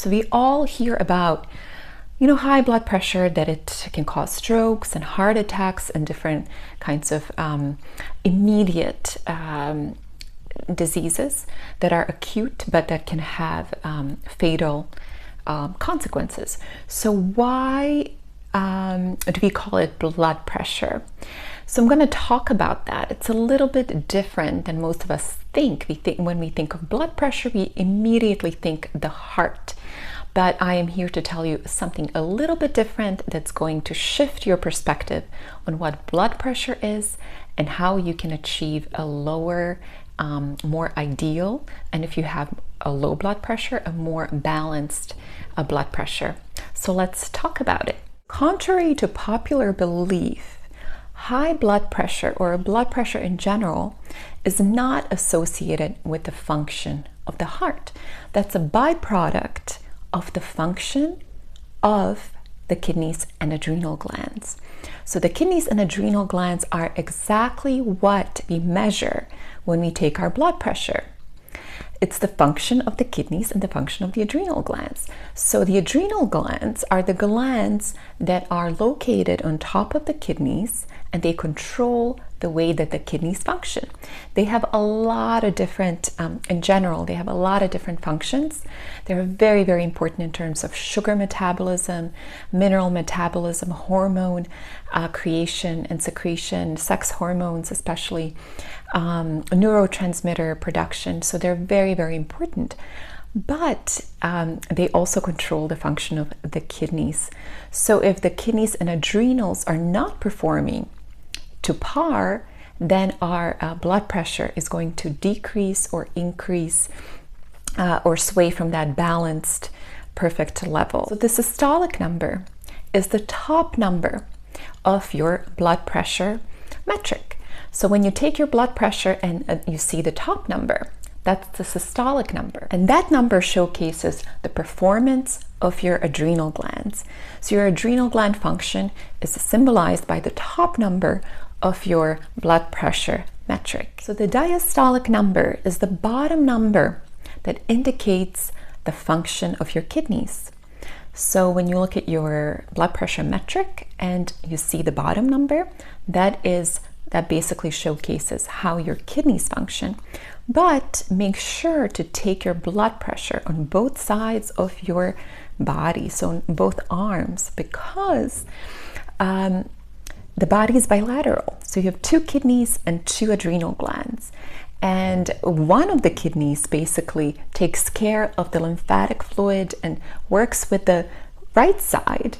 So we all hear about, high blood pressure, that it can cause strokes and heart attacks and different kinds of immediate diseases that are acute, but that can have fatal consequences. So why do we call it blood pressure? So I'm going to talk about that. It's a little bit different than most of us think. When we think of blood pressure, we immediately think the heart. But I am here to tell you something a little bit different that's going to shift your perspective on what blood pressure is and how you can achieve a lower, more ideal, and if you have a low blood pressure, a more balanced blood pressure. So let's talk about it. Contrary to popular belief, high blood pressure, or blood pressure in general, is not associated with the function of the heart. That's a byproduct of the function of the kidneys and adrenal glands. So the kidneys and adrenal glands are exactly what we measure when we take our blood pressure. It's the function of the kidneys and the function of the adrenal glands. So the adrenal glands are the glands that are located on top of the kidneys, and they control the way that the kidneys function. They have a lot of different, in general, they have a lot of different functions. They're very, very important in terms of sugar metabolism, mineral metabolism, hormone creation and secretion, sex hormones especially, neurotransmitter production. So they're very, very important. But they also control the function of the kidneys. So if the kidneys and adrenals are not performing to par, then our blood pressure is going to decrease or increase or sway from that balanced, perfect level. So the systolic number is the top number of your blood pressure metric. So when you take your blood pressure and you see the top number, that's the systolic number. And that number showcases the performance of your adrenal glands. So your adrenal gland function is symbolized by the top number of your blood pressure metric. So the diastolic number is the bottom number that indicates the function of your kidneys. So when you look at your blood pressure metric and you see the bottom number, that basically showcases how your kidneys function. But make sure to take your blood pressure on both sides of your body, so on both arms, because the body is bilateral. So you have two kidneys and two adrenal glands. And one of the kidneys basically takes care of the lymphatic fluid and works with the right side,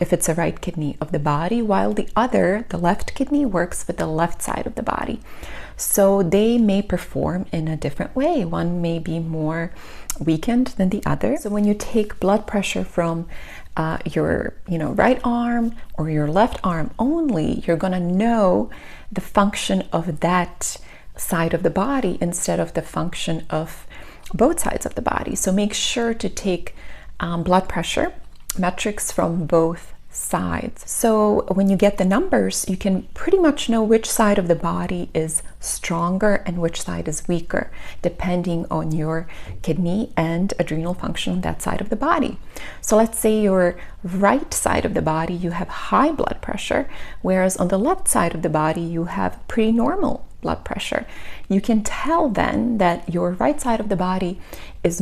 if it's a right kidney of the body, while the other, the left kidney, works with the left side of the body. So they may perform in a different way. One may be more weakened than the other. So when you take blood pressure from your right arm or your left arm only, you're going to know the function of that side of the body instead of the function of both sides of the body. So make sure to take blood pressure metrics from both sides. So when you get the numbers, you can pretty much know which side of the body is stronger and which side is weaker, depending on your kidney and adrenal function on that side of the body. So let's say your right side of the body, you have high blood pressure, whereas on the left side of the body, you have pretty normal blood pressure. You can tell then that your right side of the body is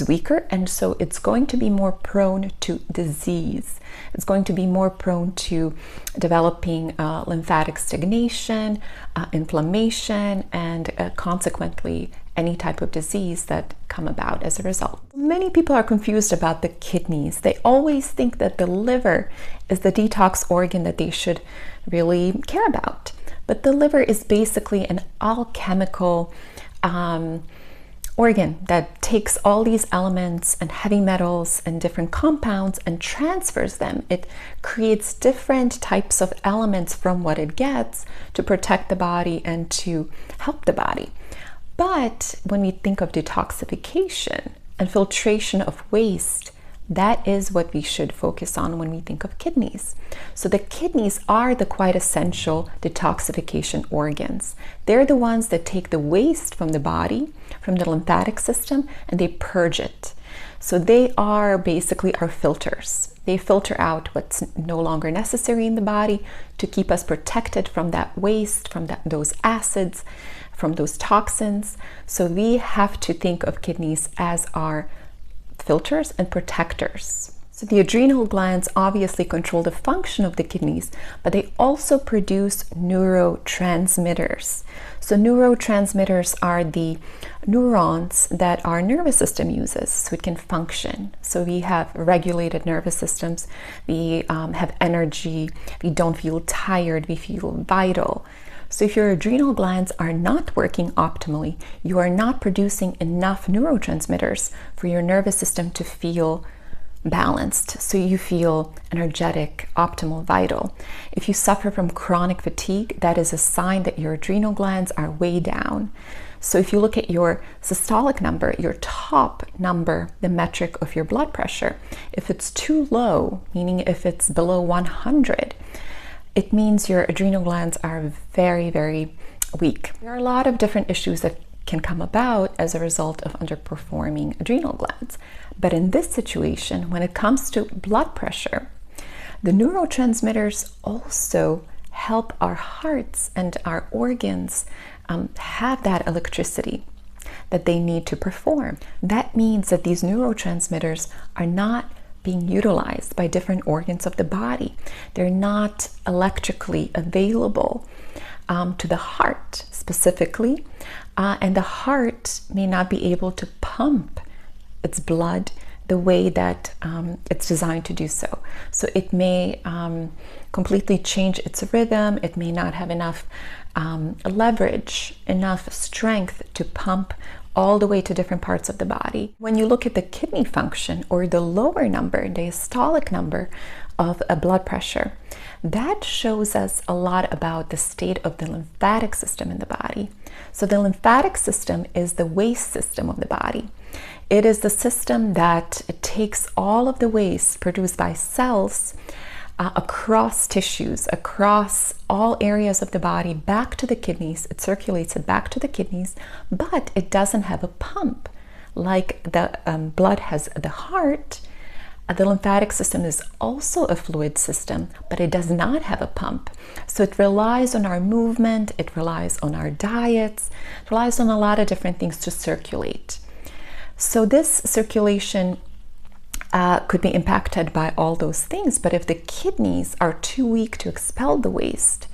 weaker, and so it's going to be more prone to disease. It's going to be more prone to developing lymphatic stagnation, inflammation, and consequently any type of disease that come about as a result. Many people are confused about the kidneys. They always think that the liver is the detox organ that they should really care about. But the liver is basically an alchemical organ that takes all these elements and heavy metals and different compounds and transfers them. It creates different types of elements from what it gets to protect the body and to help the body. But when we think of detoxification and filtration of waste, that is what we should focus on when we think of kidneys. So the kidneys are the quite essential detoxification organs. They're the ones that take the waste from the body, from the lymphatic system, and they purge it. So they are basically our filters. They filter out what's no longer necessary in the body to keep us protected from that waste, from those acids, from those toxins. So we have to think of kidneys as our filters and protectors. So the adrenal glands obviously control the function of the kidneys, but they also produce neurotransmitters. So neurotransmitters are the neurons that our nervous system uses so it can function. So we have regulated nervous systems, we have energy, we don't feel tired, we feel vital. So if your adrenal glands are not working optimally, you are not producing enough neurotransmitters for your nervous system to feel balanced, so you feel energetic, optimal, vital. If you suffer from chronic fatigue, that is a sign that your adrenal glands are way down. So if you look at your systolic number, your top number, the metric of your blood pressure, if it's too low, meaning if it's below 100, it means your adrenal glands are very, very weak. There are a lot of different issues that can come about as a result of underperforming adrenal glands. But in this situation, when it comes to blood pressure, the neurotransmitters also help our hearts and our organs have that electricity that they need to perform. That means that these neurotransmitters are not being utilized by different organs of the body. They're not electrically available to the heart specifically, and the heart may not be able to pump its blood the way that it's designed to do so. So it may completely change its rhythm. It may not have enough leverage, enough strength to pump all the way to different parts of the body. When you look at the kidney function, or the lower number, the systolic number of a blood pressure, that shows us a lot about the state of the lymphatic system in the body. So the lymphatic system is the waste system of the body. It is the system that takes all of the waste produced by cells across tissues, across all areas of the body, back to the kidneys. It circulates it back to the kidneys, but it doesn't have a pump. Like the blood has the heart, the lymphatic system is also a fluid system, but it does not have a pump. So it relies on our movement, it relies on our diets, it relies on a lot of different things to circulate. So this circulation could be impacted by all those things, but if the kidneys are too weak to expel the waste,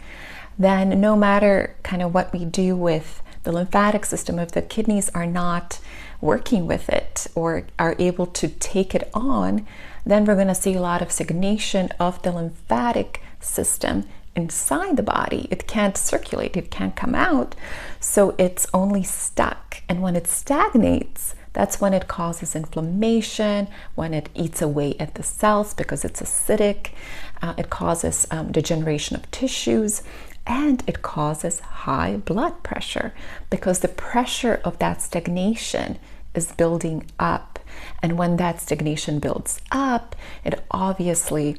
then no matter kind of what we do with the lymphatic system, if the kidneys are not working with it or are able to take it on, then we're going to see a lot of stagnation of the lymphatic system inside the body. It can't circulate, it can't come out, so it's only stuck. And when it stagnates, that's when it causes inflammation, when it eats away at the cells because it's acidic, it causes degeneration of tissues, and it causes high blood pressure because the pressure of that stagnation is building up. And when that stagnation builds up, it obviously,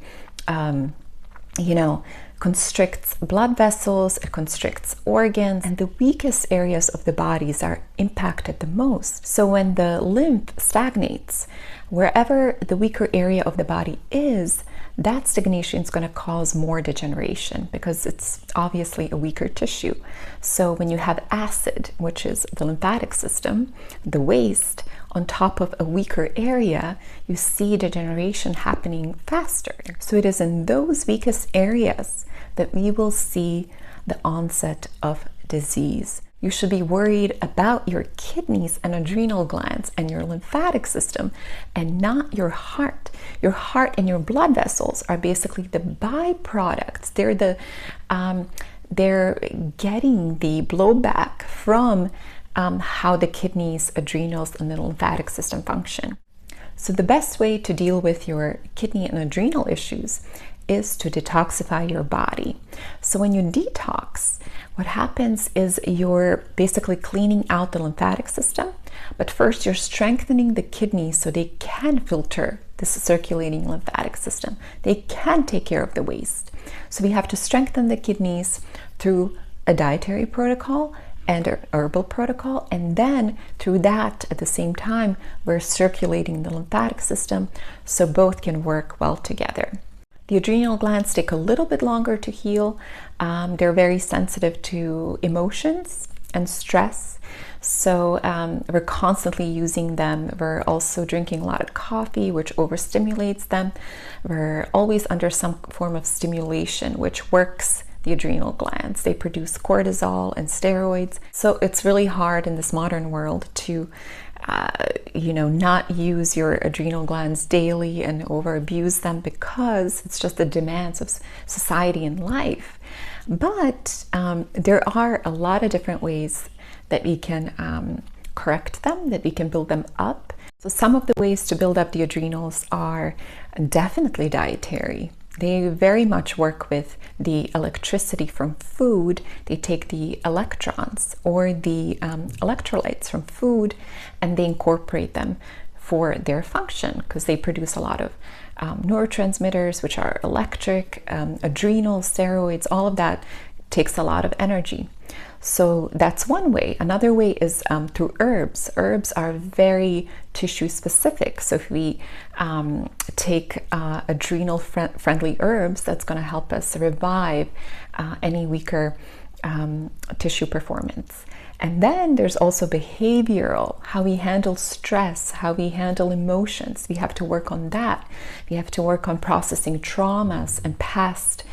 constricts blood vessels, it constricts organs, and the weakest areas of the bodies are impacted the most. So when the lymph stagnates, wherever the weaker area of the body is, that stagnation is going to cause more degeneration because it's obviously a weaker tissue. So when you have acid, which is the lymphatic system, the waste, on top of a weaker area, you see degeneration happening faster. So it is in those weakest areas that we will see the onset of disease. You should be worried about your kidneys and adrenal glands and your lymphatic system and not your heart. Your heart and your blood vessels are basically the byproducts. They're getting the blowback from how the kidneys, adrenals, and the lymphatic system function. So the best way to deal with your kidney and adrenal issues is to detoxify your body. So when you detox, what happens is you're basically cleaning out the lymphatic system, but first you're strengthening the kidneys so they can filter this circulating lymphatic system. They can take care of the waste. So we have to strengthen the kidneys through a dietary protocol and a herbal protocol, and then through that at the same time we're circulating the lymphatic system so both can work well together. The adrenal glands take a little bit longer to heal. They're very sensitive to emotions and stress, so we're constantly using them. We're also drinking a lot of coffee, which overstimulates them. We're always under some form of stimulation, which works the adrenal glands. They produce cortisol and steroids. So it's really hard in this modern world to not use your adrenal glands daily and over abuse them, because it's just the demands of society and life. But there are a lot of different ways that we can correct them, that we can build them up. So some of the ways to build up the adrenals are definitely dietary. They very much work with the electricity from food. They take the electrons or the electrolytes from food and they incorporate them for their function, because they produce a lot of neurotransmitters, which are electric, adrenal, steroids, all of that takes a lot of energy. So that's one way. Another way is through herbs. Herbs are very tissue specific. So if we take adrenal friendly herbs, that's going to help us revive any weaker tissue performance. And then there's also behavioral, how we handle stress, how we handle emotions. We have to work on that. We have to work on processing traumas and past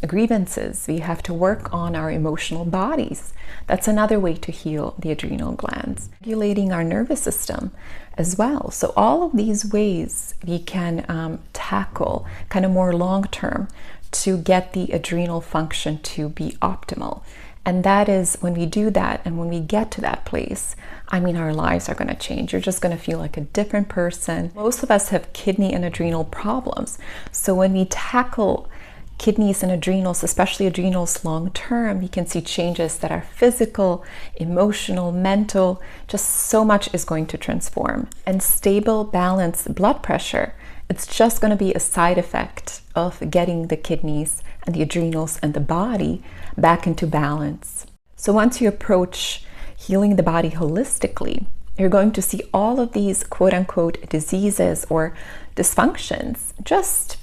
grievances. We have to work on our emotional bodies. That's another way to heal the adrenal glands. Regulating our nervous system as well. So all of these ways we can tackle kind of more long-term to get the adrenal function to be optimal. And that is, when we do that and when we get to that place, I mean, our lives are going to change. You're just going to feel like a different person. Most of us have kidney and adrenal problems. So when we tackle kidneys and adrenals, especially adrenals long term, we can see changes that are physical, emotional, mental, just so much is going to transform. And stable, balanced blood pressure, it's just going to be a side effect of getting the kidneys and the adrenals and the body back into balance. So once you approach healing the body holistically, you're going to see all of these quote-unquote diseases or dysfunctions just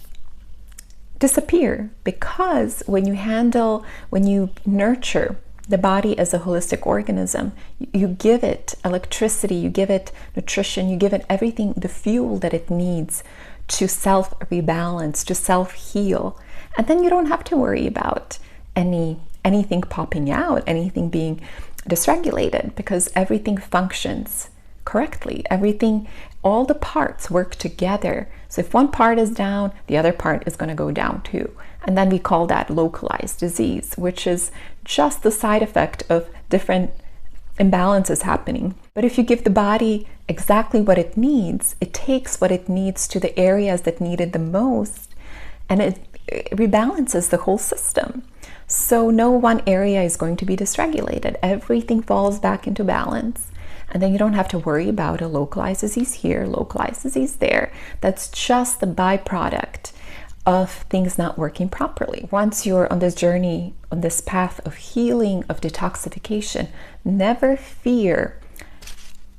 disappear, because when you nurture the body as a holistic organism, you give it electricity, you give it nutrition, you give it everything, the fuel that it needs to self-rebalance, to self-heal. And then you don't have to worry about anything popping out, anything being dysregulated, because everything functions correctly. All the parts work together. So if one part is down, the other part is going to go down too. And then we call that localized disease, which is just the side effect of different imbalances happening. But if you give the body exactly what it needs, it takes what it needs to the areas that need it the most, and it rebalances the whole system. So no one area is going to be dysregulated. Everything falls back into balance. And then you don't have to worry about a localized disease here, localized disease there. That's just the byproduct of things not working properly. Once you're on this journey, on this path of healing, of detoxification, never fear,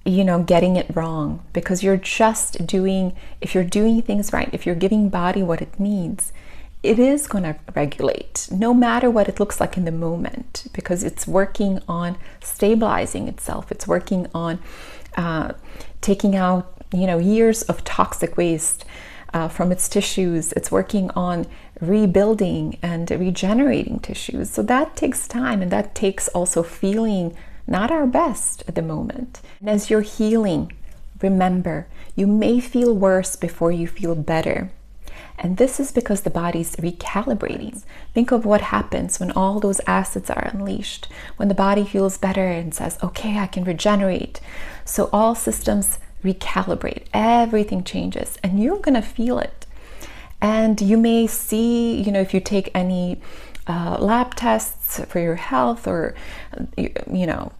getting it wrong, because you're just doing, if you're doing things right, if you're giving body what it needs, it is going to regulate, no matter what it looks like in the moment, because it's working on stabilizing itself. It's working on taking out, years of toxic waste from its tissues. It's working on rebuilding and regenerating tissues. So that takes time, and that takes also feeling not our best at the moment. And as you're healing, remember, you may feel worse before you feel better. And this is because the body's recalibrating. Think of what happens when all those acids are unleashed, when the body feels better and says, okay, I can regenerate. So all systems recalibrate, everything changes, and you're gonna feel it. And you may see, if you take any lab tests for your health, or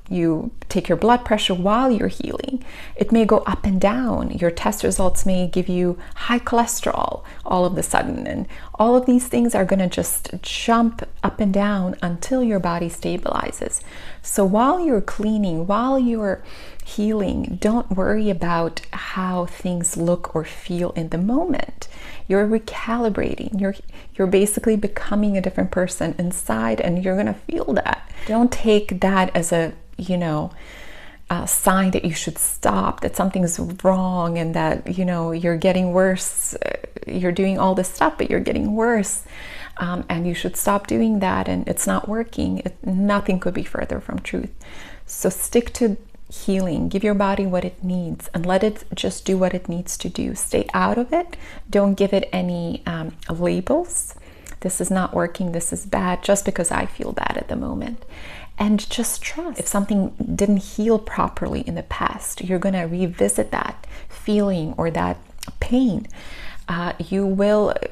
you take your blood pressure while you're healing. It may go up and down. Your test results may give you high cholesterol all of a sudden, and all of these things are going to just jump up and down until your body stabilizes. So while you're cleaning, while you're healing, don't worry about how things look or feel in the moment. You're recalibrating. You're basically becoming a different person inside, and you're going to feel that. Don't take that as a sign that you should stop, that something's wrong, and that you're getting worse. You're doing all this stuff, but you're getting worse, and you should stop doing that, and it's not working. Nothing could be further from truth. So stick to healing. Give your body what it needs and let it just do what it needs to do. Stay out of it. Don't give it any labels. This is not working, this is bad, just because I feel bad at the moment. And just trust. If something didn't heal properly in the past, you're going to revisit that feeling or that pain.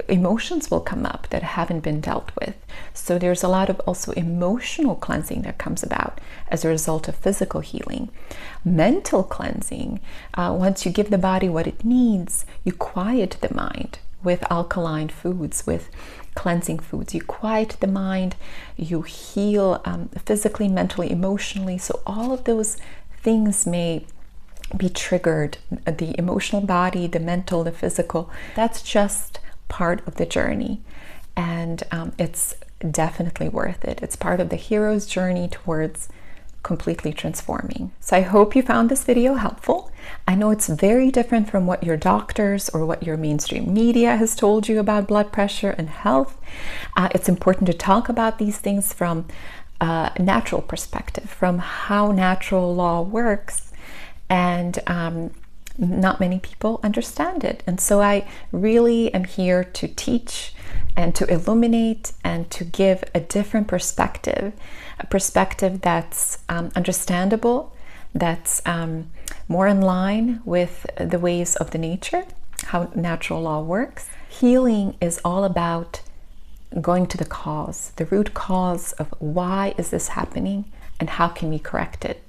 Emotions will come up that haven't been dealt with. So there's a lot of also emotional cleansing that comes about as a result of physical healing. Mental cleansing, once you give the body what it needs, you quiet the mind with alkaline foods, with cleansing foods. You quiet the mind, you heal physically, mentally, emotionally. So all of those things may be triggered, the emotional body, the mental, the physical. That's just part of the journey, and it's definitely worth it. It's part of the hero's journey towards completely transforming. So I hope you found this video helpful. I know it's very different from what your doctors or what your mainstream media has told you about blood pressure and health. It's important to talk about these things from a natural perspective, from how natural law works, and not many people understand it. And so I really am here to teach and to illuminate and to give a different perspective, a perspective that's understandable, that's more in line with the ways of the nature, how natural law works. Healing is all about going to the cause, the root cause of why is this happening and how can we correct it?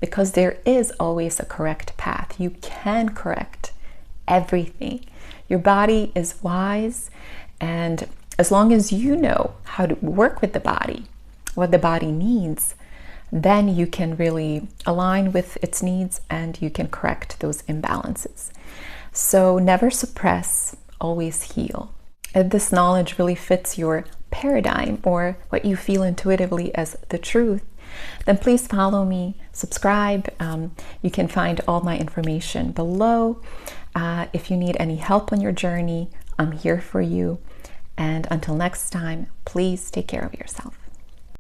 Because there is always a correct path. You can correct everything. Your body is wise, and as long as you know how to work with the body, what the body needs, then you can really align with its needs and you can correct those imbalances. So never suppress, always heal. If this knowledge really fits your paradigm or what you feel intuitively as the truth, then please follow me, subscribe. You can find all my information below. If you need any help on your journey, I'm here for you. And until next time, please take care of yourself.